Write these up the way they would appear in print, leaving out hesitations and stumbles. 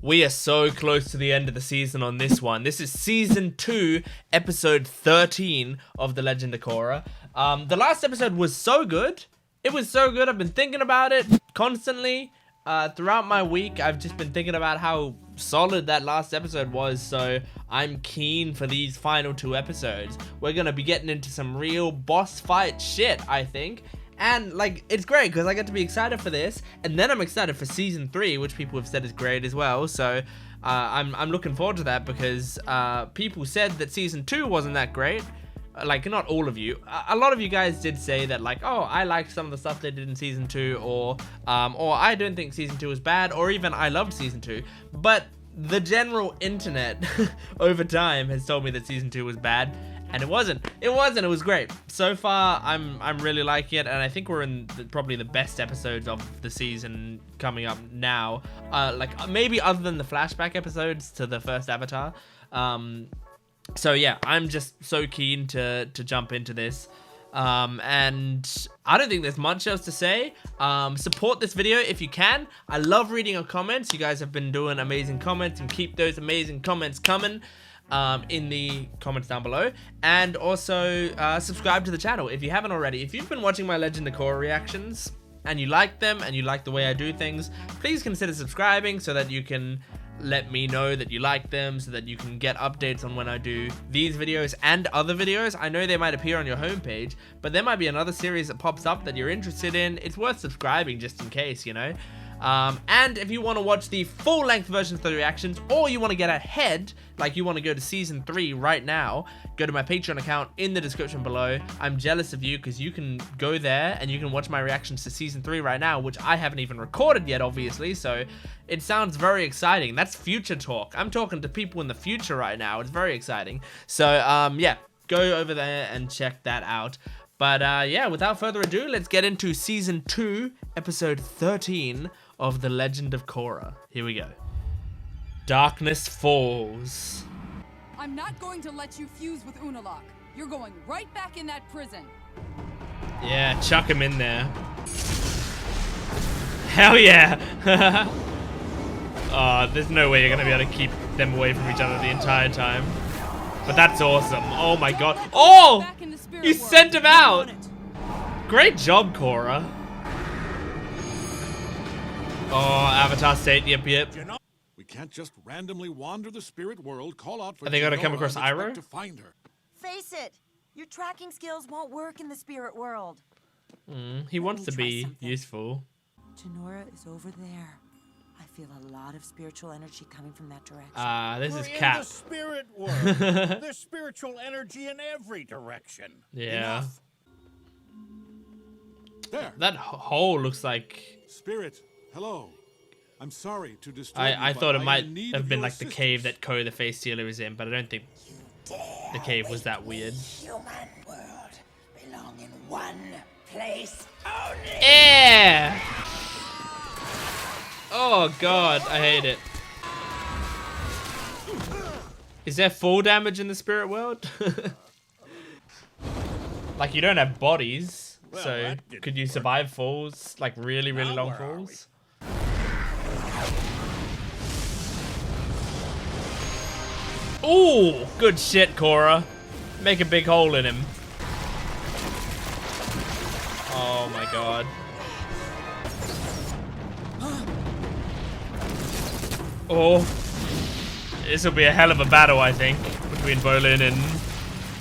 We are so close to the end of the season on this one. This is season 2, episode 13 of The Legend of Korra. The last episode was so good. It was so good. I've been thinking about it constantly. Throughout my week, I've just been thinking about how solid that last episode was, so I'm keen for these final 2 episodes. We're gonna be getting into some real boss fight shit, I think. And, like, it's great because I get to be excited for this, and then I'm excited for season 3, which people have said is great as well. So I'm looking forward to that because people said that season 2 wasn't that great. Like, not all of you. A lot of you guys did say that, like, oh, I liked some of the stuff they did in season 2, or I don't think season 2 was bad, or even I loved season 2. But the general internet over time has told me that season 2 was bad. And it wasn't. It was great. So far, I'm really liking it, and I think we're in probably the best episodes of the season coming up now. Like, maybe other than the flashback episodes to the first Avatar. So yeah, I'm just so keen to jump into this. And I don't think there's much else to say. Support this video if you can. I love reading your comments. You guys have been doing amazing comments, and keep those amazing comments coming. In the comments down below, and also subscribe to the channel if you haven't already. If you've been watching my Legend of Korra reactions and you like them and you like the way I do things, please consider subscribing so that you can let me know that you like them, so that you can get updates on when I do these videos and other videos. I know they might appear on your homepage, but there might be another series that pops up that you're interested in. It's worth subscribing just in case, you know. And if you want to watch the full-length versions of the reactions, or you want to get ahead, like you want to go to season 3 right now, go to my Patreon account in the description below. I'm jealous of you because you can go there and you can watch my reactions to season 3 right now, which I haven't even recorded yet, obviously, so it sounds very exciting. That's future talk. I'm talking to people in the future right now. It's very exciting. So, yeah, go over there and check that out. But, yeah, without further ado, let's get into season 2, episode 13 of The Legend of Korra. Here we go. Darkness falls. I'm not going to let you fuse with Unalaq. You're going right back in that prison. Yeah, chuck him in there. Hell yeah! Oh, there's no way you're gonna be able to keep them away from each other the entire time. But that's awesome. Oh my god. Oh! You sent him out! Great job, Korra. Oh, Avatar State, yep. We can't just randomly wander the spirit world, call out for Are they gonna come across Iroh? to find her. Face it, your tracking skills won't work in the spirit world. He wants to be useful. Jinora is over there. I feel a lot of spiritual energy coming from that direction. This is We're Cap. in the spirit world. There's spiritual energy in every direction. Yeah. Enough. There. That hole looks like... Spirit, hello. I'm sorry to disturb you, I but thought it am might in need have of been your like the cave that Ko the Face Stealer is in, but I don't think the cave was that weird. Human world belong in one place only. Yeah! Oh god, I hate it. Is there full damage in the spirit world? Like, you don't have bodies, Well, so that didn't could you work. survive falls? Like really Now long where are we? falls? Ooh, good shit, Korra. Make a big hole in him. Oh my god. Oh. This will be a hell of a battle, I think, between Bolin and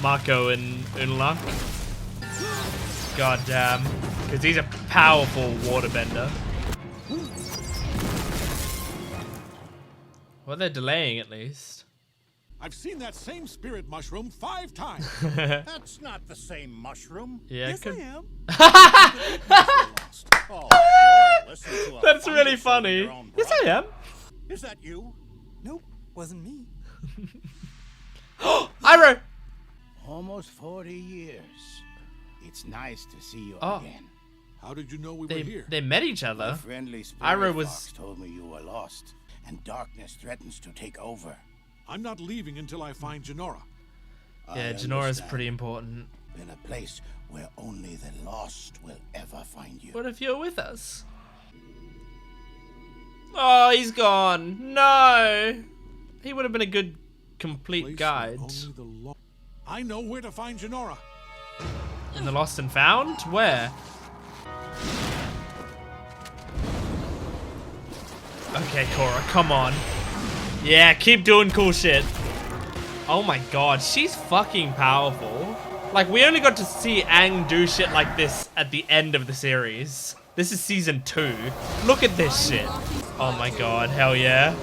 Mako and Unalaq. God damn. Because he's a powerful waterbender. Well, they're delaying at least. I've seen that same spirit mushroom 5 times. That's not the same mushroom. Yeah, yes, could... I am. Oh, sure. Listen to a That's really thunderstorm funny. your own Yes, I brother. am. Is that you? Nope, wasn't me. Iroh! Almost 40 years. It's nice to see you Oh. again. How did you know we were here? They met each A other. friendly Iroh spirit was- fox told me you were lost, and darkness threatens to take over. I'm not leaving until I find Jinora. Yeah, I Jinora's understand. pretty important. In a place where only the lost will ever find you. What if you're with us? Oh, he's gone. No. He would have been a good complete Place guide. where only the I know where to find Jinora. In the Lost and Found? Where? Okay, Korra, come on. Yeah, keep doing cool shit. Oh my god, she's fucking powerful. Like, we only got to see Aang do shit like this at the end of the series. This is season 2. Look at this shit. Oh my god, hell yeah.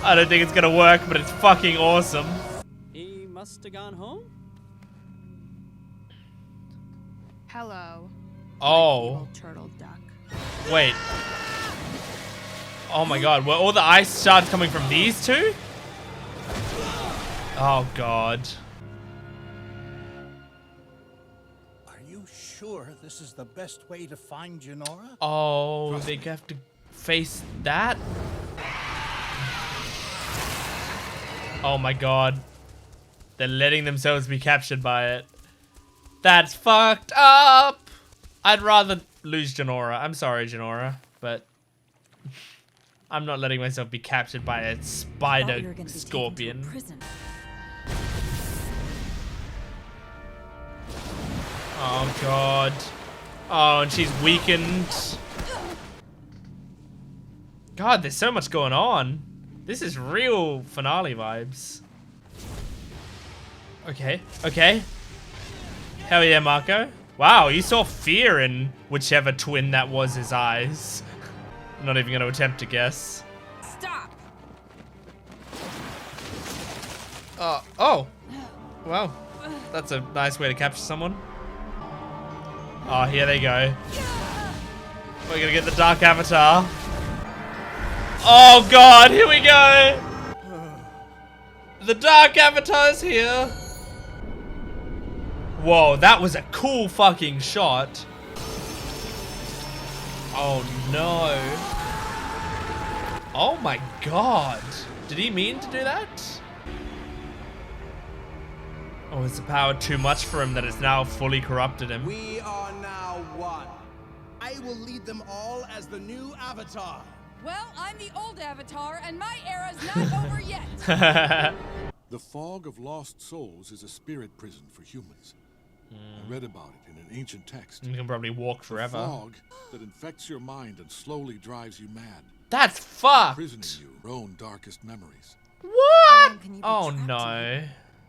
I don't think it's gonna work, but it's fucking awesome. He must have gone home? Hello. Oh. Evil turtle duck. Wait. Oh my god, were all the ice shards coming from these two? Oh god. Are you sure this is the best way to find Jinora? Oh, they have to face that? Oh my god. They're letting themselves be captured by it. That's fucked up! I'd rather lose Jinora. I'm sorry, Jinora, but I'm not letting myself be captured by a spider scorpion. Oh god. Oh, and she's weakened. God, there's so much going on. This is real finale vibes. Okay, okay. Hell yeah, Mako. Wow, you saw fear in whichever twin that was his eyes. I'm not even gonna attempt to guess. Stop! Oh. Well, that's a nice way to capture someone. Oh, here they go. We're gonna get the Dark Avatar. Oh god, here we go! The Dark Avatar's here! Whoa, that was a cool fucking shot. Oh no. Oh my god. Did he mean to do that? Oh, is the power too much for him that it's now fully corrupted him? We are now one. I will lead them all as the new Avatar. Well, I'm the old Avatar, and my era's not over yet. The fog of lost souls is a spirit prison for humans. I read about it in an ancient text. You can probably walk A forever. fog that infects your mind and slowly drives you mad, That's fucked! imprisoning you in your own darkest memories. What? Can you be Oh trapped no.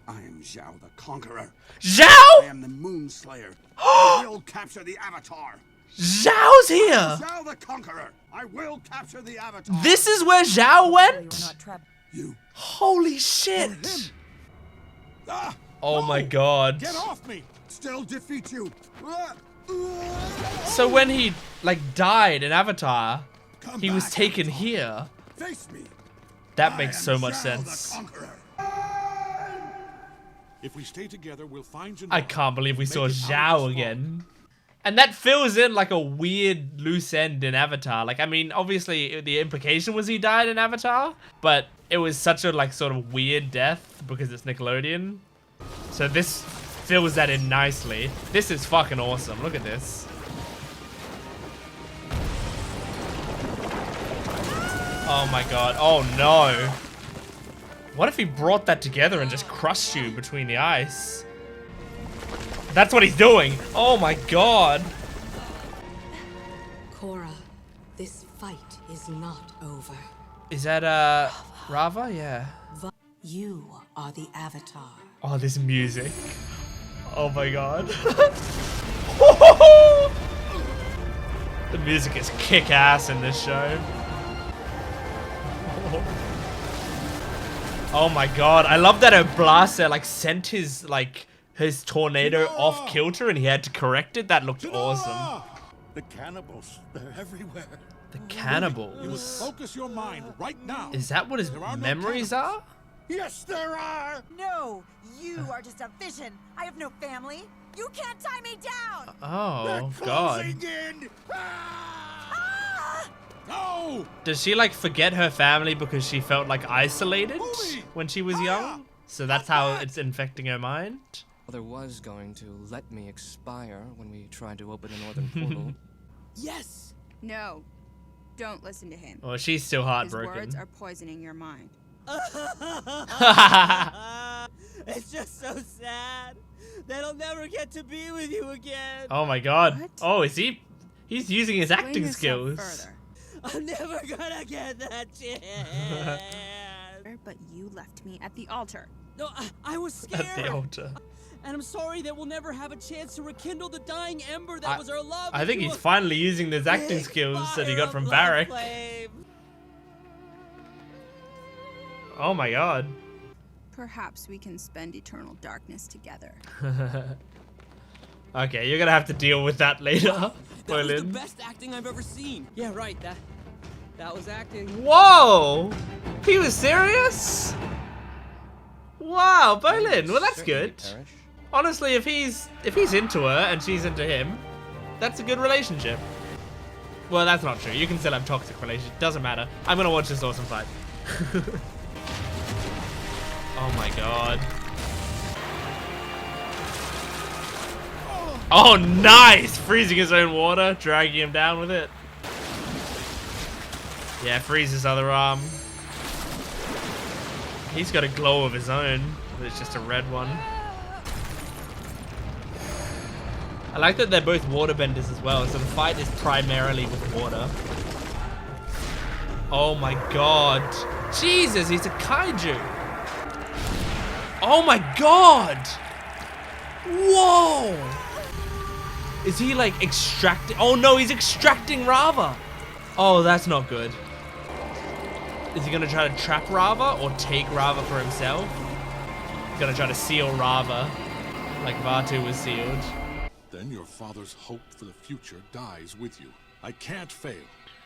I am Zhao the Conqueror. I Zhao? am the Moon Slayer. I will capture the Avatar. Zhao's here! Zhao the Conqueror. I will capture the Avatar. This is where Zhao You're went? not trapped. You. Holy shit! Ah, Oh no! my god. Get off me. Still defeat you. So when he, like, died in Avatar, Come he was back, taken Avatar. here. Face me. That I makes am so much Zhao sense. The Conqueror. If we stay together, we'll find Jinora. I can't believe we and saw make it out of Zhao this fog. again. And that fills in like a weird loose end in Avatar. Like, I mean, obviously the implication was he died in Avatar, but it was such a like sort of weird death because it's Nickelodeon. So this fills that in nicely. This is fucking awesome. Look at this. Oh my god. Oh no. What if he brought that together and just crushed you between the ice? That's what he's doing. Oh my god. Korra, this fight is not over. Is that Rava? Yeah. You are the Avatar. Oh, this music. Oh my god. The music is kick ass in this show. Oh my god. I love that her blaster like sent his tornado off kilter and he had to correct it. That looked awesome. The cannibals, they're everywhere. The You must cannibals. focus your mind right now. Is that what his There are no memories cannibals. are? Yes, there are! No, you are just a vision. I have no family. You can't tie me down. Oh god. Closing in! Ah! No! Does she like forget her family because she felt like isolated Bumi! when she was young? So that's how it's infecting her mind? Mother was going to let me expire when we tried to open the northern portal. Yes. No. Don't listen to him. Well, she's still His heartbroken. words are poisoning your mind. It's just so sad that I'll never get to be with you again. Oh my god. What? Oh, is he? He's using his Explain acting yourself skills. further. I'm never gonna get that chance. But you left me at the altar. No, I was scared. At the altar. And I'm sorry that we'll never have a chance to rekindle the dying ember that was our love. I think into he's a finally using those acting big skills that he fire got from of love Varrick. flame. Oh my god. Perhaps we can spend eternal darkness together. Okay, you're gonna have to deal with that later. That was the Bolin. best acting I've ever seen. Yeah, right. That was acting. Whoa! He was serious? Wow, Bolin. Well, that's good. Honestly, if he's into her and she's into him, that's a good relationship. Well, that's not true. You can still have toxic relationships. Doesn't matter. I'm gonna watch this awesome fight. Oh my god. Oh, nice! Freezing his own water, dragging him down with it. Yeah, freeze his other arm. He's got a glow of his own, but it's just a red one. I like that they're both waterbenders as well, so the fight is primarily with water. Oh my god. Jesus, he's a kaiju. Oh my god! Whoa! Is he like extracting? Oh no, he's extracting Rava! Oh, that's not good. Is he gonna try to trap Rava or take Rava for himself? He's gonna try to seal Rava like Vaatu was sealed. Then your father's hope for the future dies with you. I can't fail.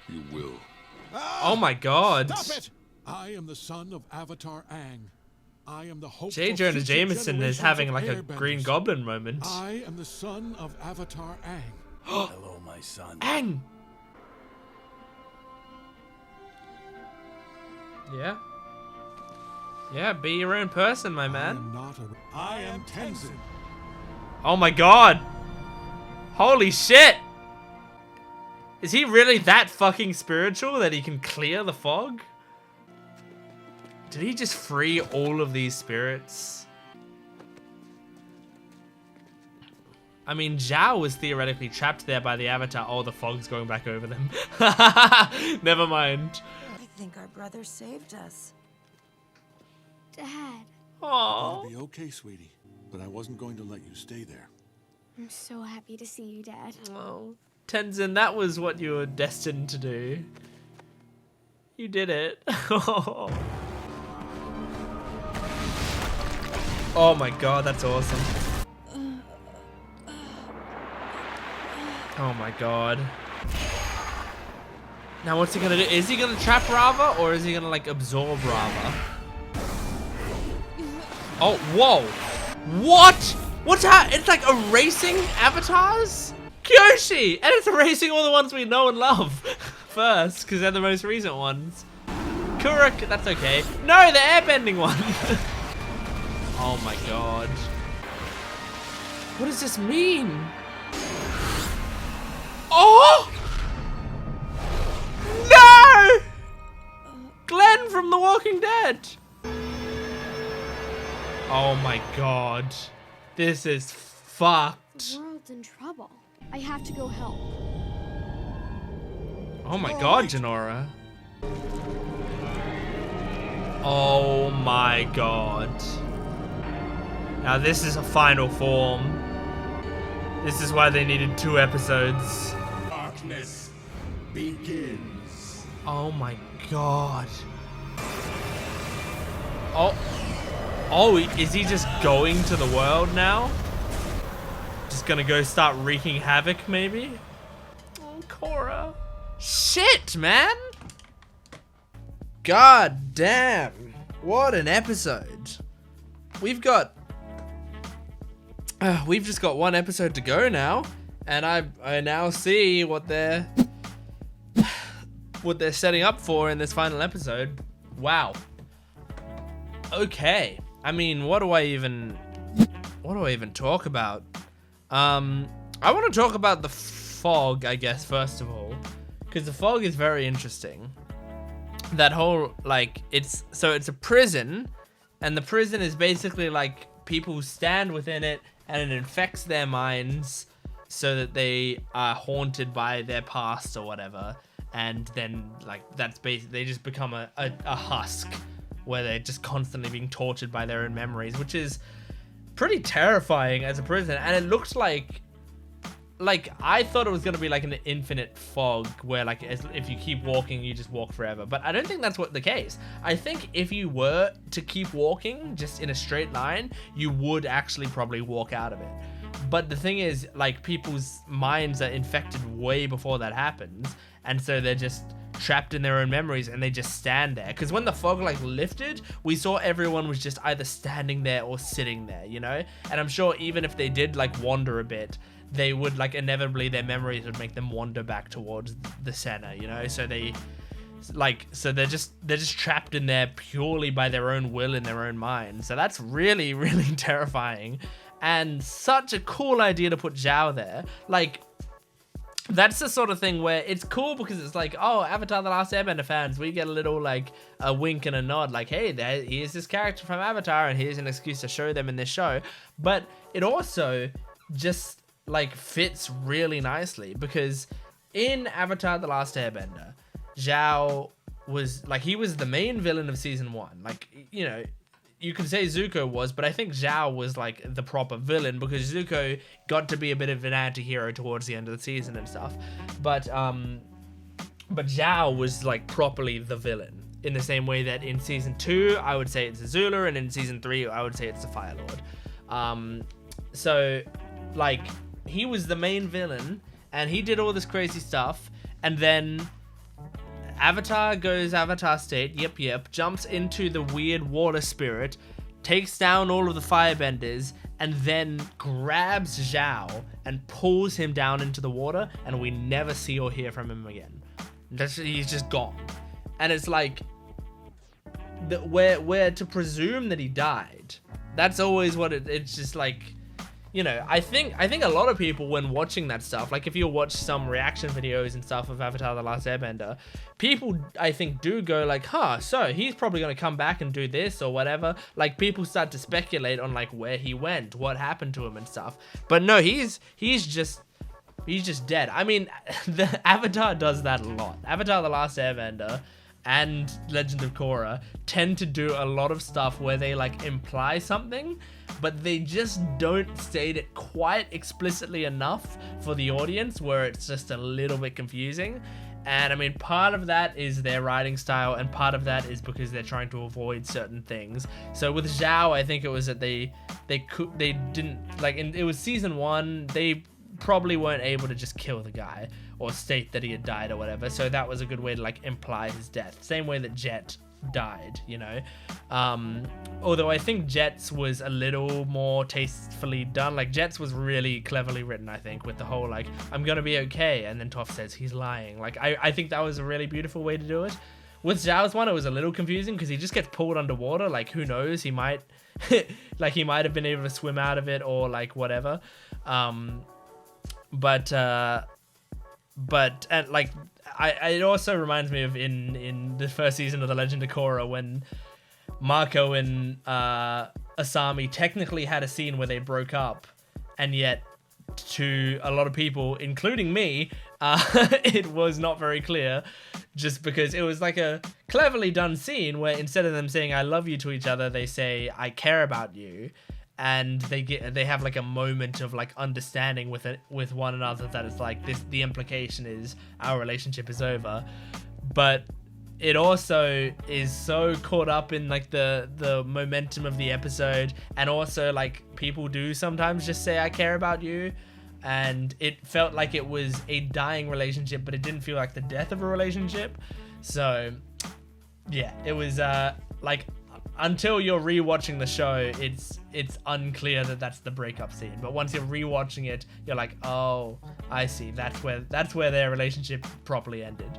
You will. Oh my god. Stop it! I am the son of Avatar Aang. I am the hope J. for Jonah future Jameson is generations having of like a airbenders. Green Goblin moment. I am the son of Avatar Aang. Hello, my son. Aang! Yeah. Yeah, be your own person, my man. I am Tenzin. Oh my god! Holy shit! Is he really that fucking spiritual that he can clear the fog? Did he just free all of these spirits? I mean, Zhao was theoretically trapped there by the Avatar. Oh, the fog's going back over them. Never mind. I think our brother saved us. Dad, I'll Aww. be okay, sweetie. But I wasn't going to let you stay there. I'm so happy to see you, Dad. Oh, Tenzin, that was what you were destined to do. You did it. Oh my god, that's awesome. Oh my god. Now what's he gonna do? Is he gonna trap Rava or is he gonna like absorb Rava? Oh, whoa. What? What's that? It's like erasing avatars? Kyoshi! And it's erasing all the ones we know and love first, because they're the most recent ones. Kuruk, that's okay. No, the airbending one. Oh my god. What does this mean? Oh! No! Glenn from The Walking Dead. Oh my god. This is fucked. The world's in trouble. I have to go help. Oh my god, Jinora. Oh my god. Now this is a final form. This is why they needed 2 episodes. Darkness begins. Oh my god. Oh. Oh, is he just going to the world now? Just gonna go start wreaking havoc, maybe? Oh, Korra. Shit, man! God damn. What an episode. We've just got 1 episode to go now. And I now see what they're setting up for in this final episode. Wow. Okay. I mean, what do I even talk about? I want to talk about the fog, I guess, first of all, because the fog is very interesting. That whole, like, it's a prison, and the prison is basically like people stand within it and it infects their minds so that they are haunted by their past or whatever, and then like that's basically they just become a husk where they're just constantly being tortured by their own memories, which is pretty terrifying as a prison. And it looked like I thought it was gonna be like an infinite fog where like if you keep walking you just walk forever, but I don't think that's what the case. I think if you were to keep walking just in a straight line, you would actually probably walk out of it. But the thing is, like, people's minds are infected way before that happens, and so they're just trapped in their own memories and they just stand there. Because when the fog like lifted, we saw everyone was just either standing there or sitting there, you know? And I'm sure even if they did like wander a bit, they would like inevitably their memories would make them wander back towards the center, you know? So they're just trapped in there purely by their own will in their own mind. So that's really, really terrifying, and such a cool idea to put Zhao there. Like, that's the sort of thing where it's cool because it's like, oh, Avatar The Last Airbender fans, we get a little like a wink and a nod, like, hey, here's this character from Avatar and here's an excuse to show them in this show. But it also just like fits really nicely because in Avatar The Last Airbender, Zhao was like, he was the main villain of season 1. Like, you know, you could say Zuko was, but I think Zhao was like the proper villain because Zuko got to be a bit of an anti-hero towards the end of the season and stuff. But Zhao was like properly the villain in the same way that in season 2 I would say it's Azula, and in season 3 I would say it's the Fire Lord. So like he was the main villain and he did all this crazy stuff, and then Avatar goes Avatar state, yep, jumps into the weird water spirit, takes down all of the firebenders, and then grabs Zhao and pulls him down into the water, and we never see or hear from him again. He's just gone. And it's like, we're to presume that he died. That's always what it's just like, you know, I think a lot of people when watching that stuff, like if you watch some reaction videos and stuff of Avatar The Last Airbender, people I think do go like, huh, so he's probably going to come back and do this or whatever. Like people start to speculate on like where he went, what happened to him and stuff. But no, he's just dead. I mean, the Avatar does that a lot. Avatar The Last Airbender and Legend of Korra tend to do a lot of stuff where they like imply something, but they just don't state it quite explicitly enough for the audience where it's just a little bit confusing. And I mean, part of that is their writing style, and part of that is because they're trying to avoid certain things. So with Zhao, I think it was that they didn't like, it was season 1, they probably weren't able to just kill the guy or state that he had died or whatever, so that was a good way to like imply his death, same way that Jet died, you know. Although I think Jet's was a little more tastefully done. Like Jet's was really cleverly written, I think, with the whole like, I'm gonna be okay, and then Toph says he's lying. Like I think that was a really beautiful way to do it. With Zhao's one, it was a little confusing because he just gets pulled underwater. Like who knows, he might like he might have been able to swim out of it or like whatever. But like it also reminds me of in the first season of The Legend of Korra when Mako and Asami technically had a scene where they broke up, and yet to a lot of people, including me, it was not very clear, just because it was like a cleverly done scene where instead of them saying I love you to each other, they say I care about you. And they have like a moment of like understanding with one another that it's like the implication is our relationship is over. But it also is so caught up in like the momentum of the episode, and also like people do sometimes just say I care about you, and it felt like it was a dying relationship, but it didn't feel like the death of a relationship. So yeah, it was like, until you're rewatching the show, it's unclear that that's the breakup scene. But once you're rewatching it, you're like, oh, I see. That's where their relationship properly ended.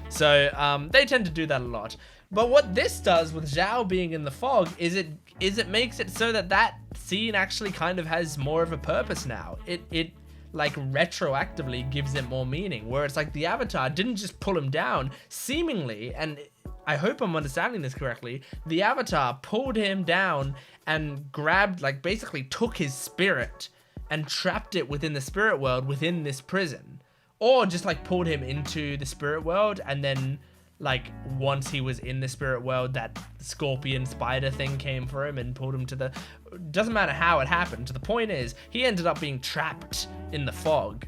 So they tend to do that a lot. But what this does with Zhao being in the fog is it makes it so that scene actually kind of has more of a purpose now. It like retroactively gives it more meaning, where it's like the Avatar didn't just pull him down, seemingly, and I hope I'm understanding this correctly, the Avatar pulled him down and grabbed, like basically took his spirit and trapped it within the spirit world within this prison, or just like pulled him into the spirit world, and then like once he was in the spirit world, that scorpion spider thing came for him and pulled him to the, doesn't matter how it happened. The point is he ended up being trapped in the fog.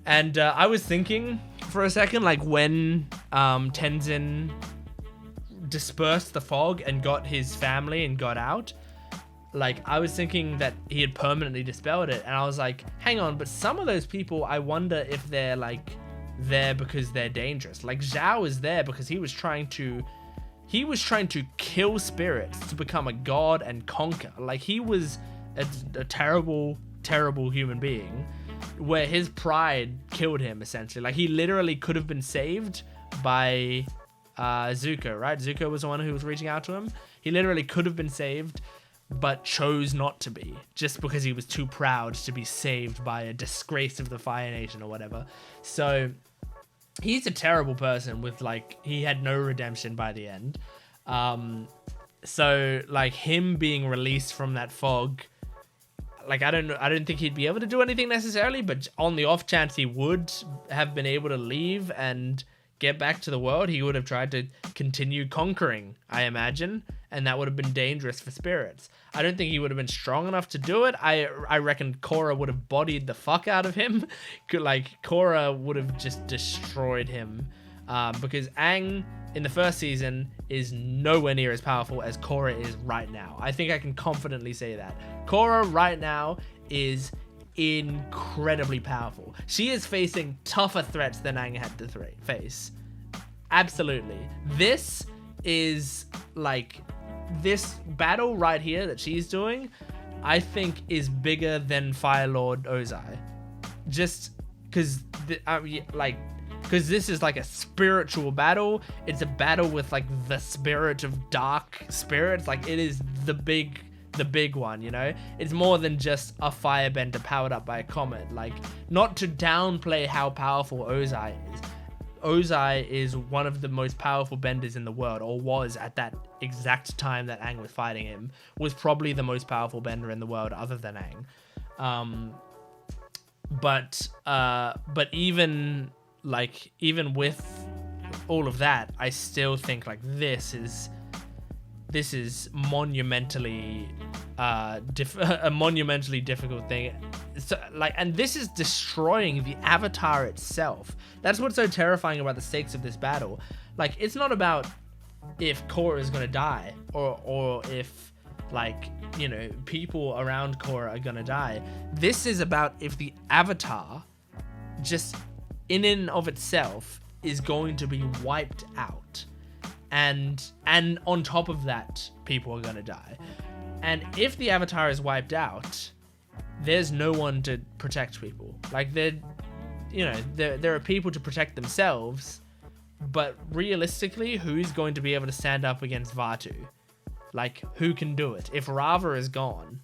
And I was thinking for a second, like when Tenzin dispersed the fog and got his family and got out, like I was thinking that he had permanently dispelled it, and I was like, hang on, but some of those people, I wonder if they're like there because they're dangerous. Like Zhao is there because he was trying to kill spirits to become a god and conquer. Like he was a terrible human being, where his pride killed him essentially. Like he literally could have been saved by Zuko, right? Zuko was the one who was reaching out to him. He literally could have been saved, but chose not to be, just because he was too proud to be saved by a disgrace of the Fire Nation or whatever. So he's a terrible person with like, he had no redemption by the end. So like him being released from that fog, like I don't think he'd be able to do anything necessarily, but on the off chance he would have been able to leave and get back to the world, he would have tried to continue conquering, I imagine, and that would have been dangerous for spirits. I don't think he would have been strong enough to do it. I reckon Korra would have bodied the fuck out of him. Like Korra would have just destroyed him, because Aang in the first season is nowhere near as powerful as Korra is right now. I think I can confidently say that. Korra right now is incredibly powerful. She is facing tougher threats than Aang had to face. Absolutely. This is like, this battle right here that she's doing, I think is bigger than Fire Lord Ozai. Just because because this is like a spiritual battle. It's a battle with like the spirit of dark spirits. Like it is the big one, you know? It's more than just a firebender powered up by a comet. Like, not to downplay how powerful Ozai is. Ozai is one of the most powerful benders in the world, or was at that exact time that Aang was fighting him, was probably the most powerful bender in the world other than Aang. But even with all of that, I still think like this is monumentally a monumentally difficult thing. So, like, and this is destroying the Avatar itself. That's what's so terrifying about the stakes of this battle. Like, it's not about if Korra is gonna die, or if, like, you know, people around Korra are gonna die. This is about if the Avatar, just in and of itself, is going to be wiped out. And on top of that, people are gonna die. And if the Avatar is wiped out, there's no one to protect people. Like, there are people to protect themselves, but realistically, who's going to be able to stand up against Vaatu? Like, who can do it? If Rava is gone,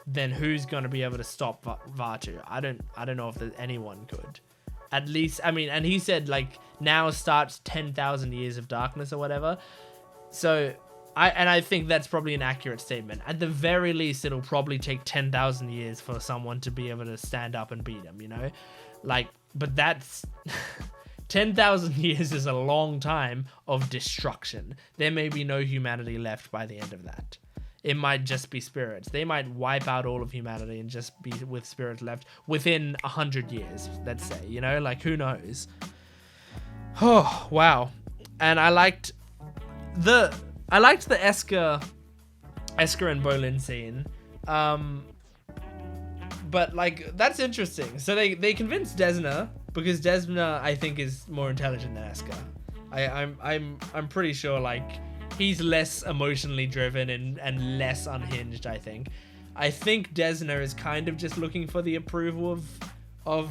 then who's going to be able to stop Vaatu? I don't know if anyone could. At least, I mean, and he said, like, now starts 10,000 years of darkness or whatever. So, I think that's probably an accurate statement. At the very least, it'll probably take 10,000 years for someone to be able to stand up and beat him, you know? Like, but that's... 10,000 years is a long time of destruction. There may be no humanity left by the end of that. It might just be spirits. They might wipe out all of humanity and just be with spirits left within 100 years, let's say, you know? Like, who knows? Oh, wow. And I liked the Esker and Bolin scene. But, like, that's interesting. So they convinced Desna, because Desna, I think, is more intelligent than Esker. I'm pretty sure, like, he's less emotionally driven and less unhinged, I think. I think Desna is kind of just looking for the approval of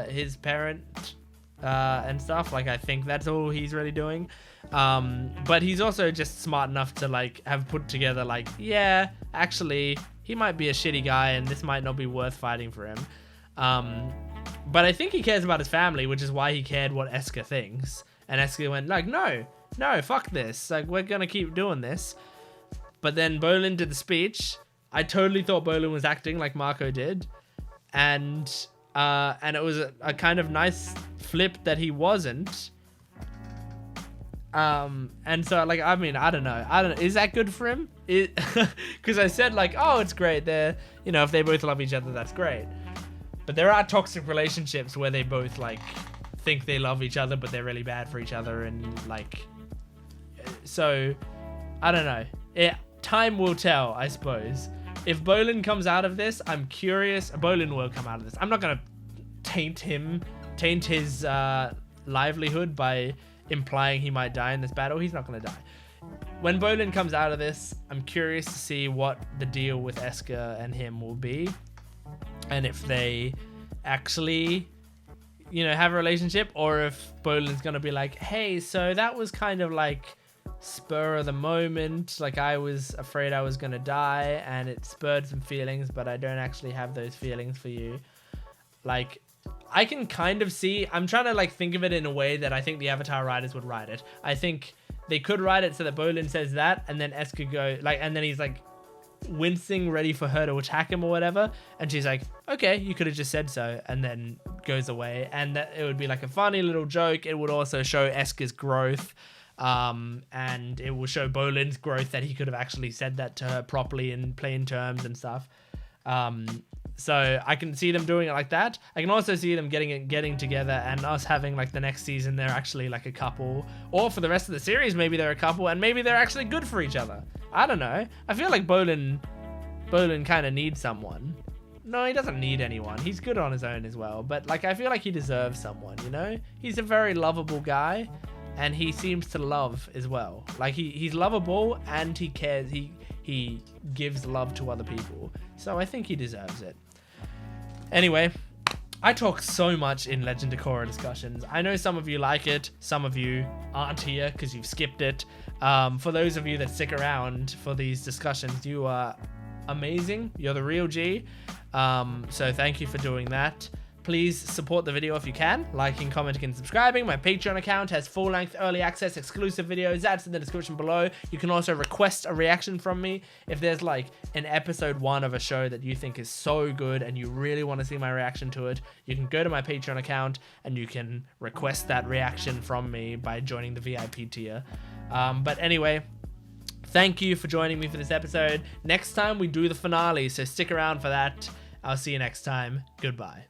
his parent and stuff. Like, I think that's all he's really doing. But he's also just smart enough to, like, have put together, like, yeah, actually, he might be a shitty guy and this might not be worth fighting for him. But I think he cares about his family, which is why he cared what Esker thinks. And Esker went like, no, fuck this. Like, we're gonna keep doing this. But then Bolin did the speech. I totally thought Bolin was acting like Mako did. And it was a kind of nice flip that he wasn't. And so, like, I mean, I don't know. Is that good for him? Because I said, like, oh, it's great. They're, you know, if they both love each other, that's great. But there are toxic relationships where they both, like, think they love each other, but they're really bad for each other. And, like, so, I don't know. Time will tell, I suppose. If Bolin comes out of this, I'm curious. Bolin will come out of this. I'm not going to taint his livelihood by implying he might die in this battle. He's not going to die. When Bolin comes out of this, I'm curious to see what the deal with Esker and him will be. And if they actually, you know, have a relationship, or if Bolin's going to be like, hey, so that was kind of like spur of the moment. Like, I was afraid I was going to die and it spurred some feelings, but I don't actually have those feelings for you. Like, I can kind of see, I'm trying to like think of it in a way that I think the Avatar writers would write it. I think they could write it so that Bolin says that, and then Esker go like, and then he's like wincing, ready for her to attack him or whatever, and she's like, okay, you could have just said so, and then goes away. And that it would be like a funny little joke. It would also show Esker's growth, and it will show Bolin's growth, that he could have actually said that to her properly in plain terms and stuff. So I can see them doing it like that. I can also see them getting together and us having like the next season they're actually like a couple, or for the rest of the series maybe they're a couple and maybe they're actually good for each other. I don't know. I feel like Bolin kind of needs someone. No, he doesn't need anyone. He's good on his own as well. But like, I feel like he deserves someone, you know? He's a very lovable guy, and he seems to love as well. Like, he's lovable and he cares. He gives love to other people. So I think he deserves it. Anyway, I talk so much in Legend of Korra discussions. I know some of you like it. Some of you aren't here because you've skipped it. For those of you that stick around for these discussions, you are amazing. You're the real G. So thank you for doing that. Please support the video if you can, liking, commenting, and subscribing. My Patreon account has full-length early access exclusive videos. That's in the description below. You can also request a reaction from me. If there's like an episode 1 of a show that you think is so good and you really want to see my reaction to it, you can go to my Patreon account and you can request that reaction from me by joining the VIP tier. But anyway, thank you for joining me for this episode. Next time we do the finale, so stick around for that. I'll see you next time. Goodbye.